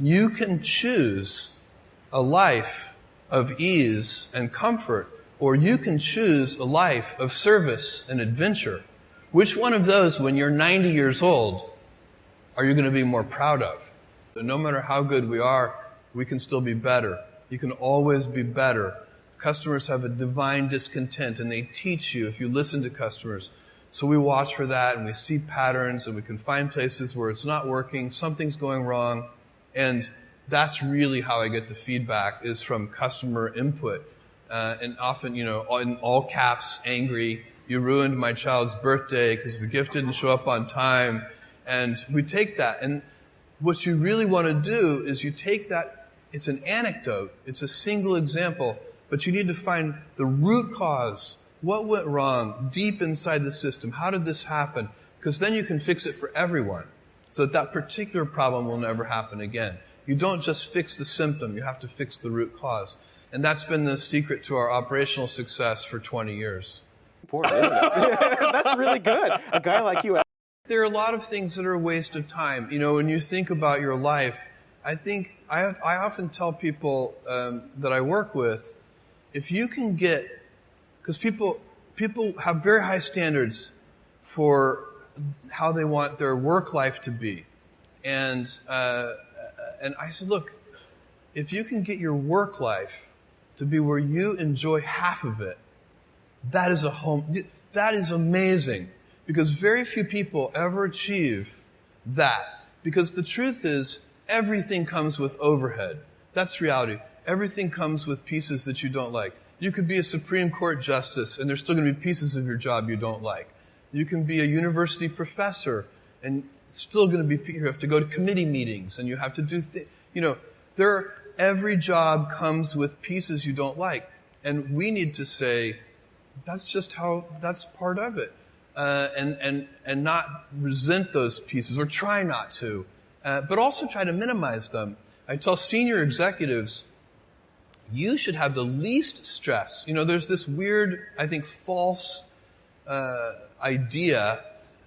You can choose a life of ease and comfort, or you can choose a life of service and adventure. Which one of those, when you're 90 years old, are you going to be more proud of? No matter how good we are, we can still be better. You can always be better. Customers have a divine discontent, and they teach you if you listen to customers. So we watch for that, and we see patterns, and we can find places where it's not working, something's going wrong, and that's really how I get the feedback, is from customer input. And often, in all caps, angry, you ruined my child's birthday because the gift didn't show up on time. And we take that. And what you really want to do is you take that, it's an anecdote, it's a single example, but you need to find the root cause. What went wrong deep inside the system? How did this happen? Because then you can fix it for everyone, so that particular problem will never happen again. You don't just fix the symptom, you have to fix the root cause. And that's been the secret to our operational success for 20 years. Important, isn't it? That's really good. A guy like you. There are a lot of things that are a waste of time. When you think about your life, I often tell people that I work with, if you can get, because people have very high standards for how they want their work life to be. And I said, look, if you can get your work life to be where you enjoy half of it, that is amazing. Because very few people ever achieve that. Because the truth is, everything comes with overhead. That's reality. Everything comes with pieces that you don't like. You could be a Supreme Court justice, and there's still going to be pieces of your job you don't like. You can be a university professor, and it's still going to be, you have to go to committee meetings, and you have to do every job comes with pieces you don't like. And we need to say, that's part of it. And not resent those pieces, or try not to, but also try to minimize them. I tell senior executives, you should have the least stress. There's this weird, I think, false idea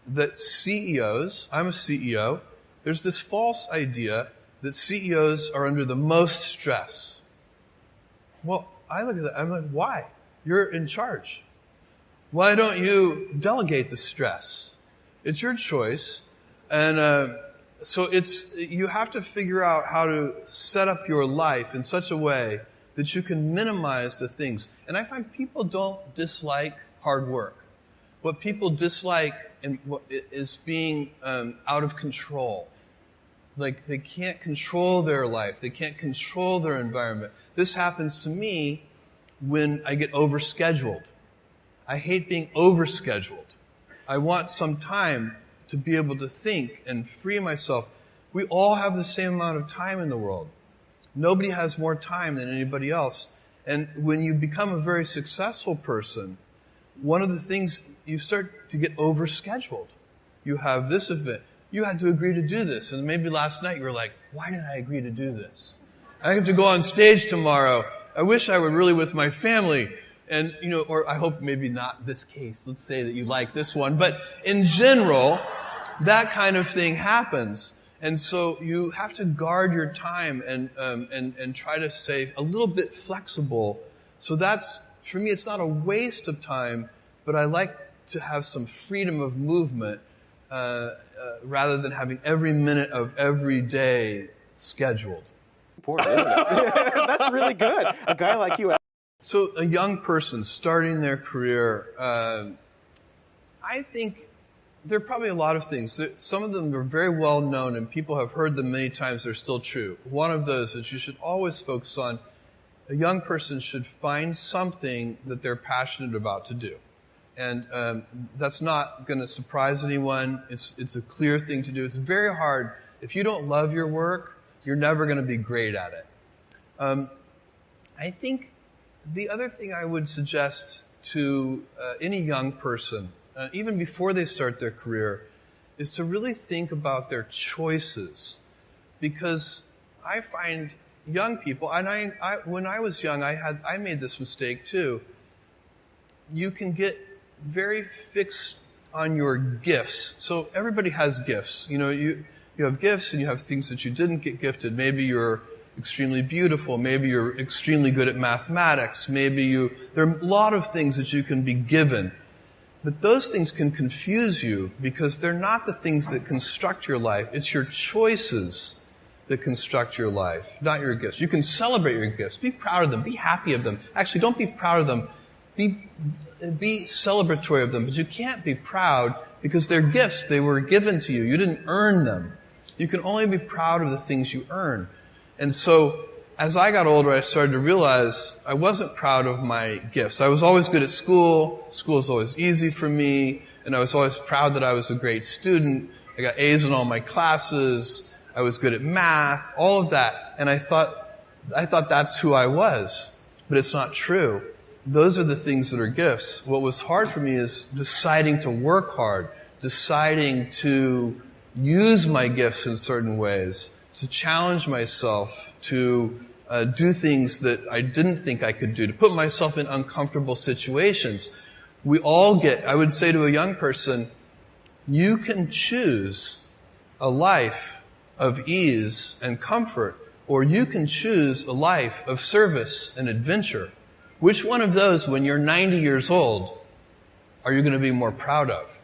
that CEOs, I'm a CEO, there's this false idea that CEOs are under the most stress. Well, I look at that, I'm like, why? You're in charge. Why don't you delegate the stress? It's your choice. And so you have to figure out how to set up your life in such a way that you can minimize the things. And I find people don't dislike hard work. What people dislike is being out of control. Like, they can't control their life. They can't control their environment. This happens to me when I get overscheduled. I hate being overscheduled. I want some time to be able to think and free myself. We all have the same amount of time in the world. Nobody has more time than anybody else. And when you become a very successful person, one of the things, you start to get overscheduled. You have this event. You had to agree to do this. And maybe last night you were like, why did I agree to do this? I have to go on stage tomorrow. I wish I were really with my family. And, or I hope maybe not this case. Let's say that you like this one. But in general, that kind of thing happens. And so you have to guard your time and try to stay a little bit flexible. So that's, for me, it's not a waste of time, but I like to have some freedom of movement rather than having every minute of every day scheduled. Important, isn't it? That's really good. A guy like you. So a young person starting their career, I think there are probably a lot of things. Some of them are very well known and people have heard them many times. They're still true. One of those is you should always focus on, a young person should find something that they're passionate about to do. And that's not going to surprise anyone. It's a clear thing to do. It's very hard. If you don't love your work, you're never going to be great at it. I think the other thing I would suggest to any young person, even before they start their career, is to really think about their choices. Because I find young people, and I when I was young, I made this mistake too. You can get very fixed on your gifts. So everybody has gifts. You have gifts and you have things that you didn't get gifted. Maybe you're extremely beautiful. Maybe you're extremely good at mathematics. There are a lot of things that you can be given. But those things can confuse you because they're not the things that construct your life. It's your choices that construct your life, not your gifts. You can celebrate your gifts. Be proud of them. Be happy of them. Actually, don't be proud of them. Be celebratory of them. But you can't be proud because they're gifts. They were given to you. You didn't earn them. You can only be proud of the things you earn. And so, as I got older, I started to realize I wasn't proud of my gifts. I was always good at school. School was always easy for me. And I was always proud that I was a great student. I got A's in all my classes. I was good at math, all of that. And I thought that's who I was. But it's not true. Those are the things that are gifts. What was hard for me is deciding to work hard, deciding to use my gifts in certain ways, to challenge myself, to do things that I didn't think I could do, to put myself in uncomfortable situations. I would say to a young person, you can choose a life of ease and comfort, or you can choose a life of service and adventure. Which one of those, when you're 90 years old, are you going to be more proud of?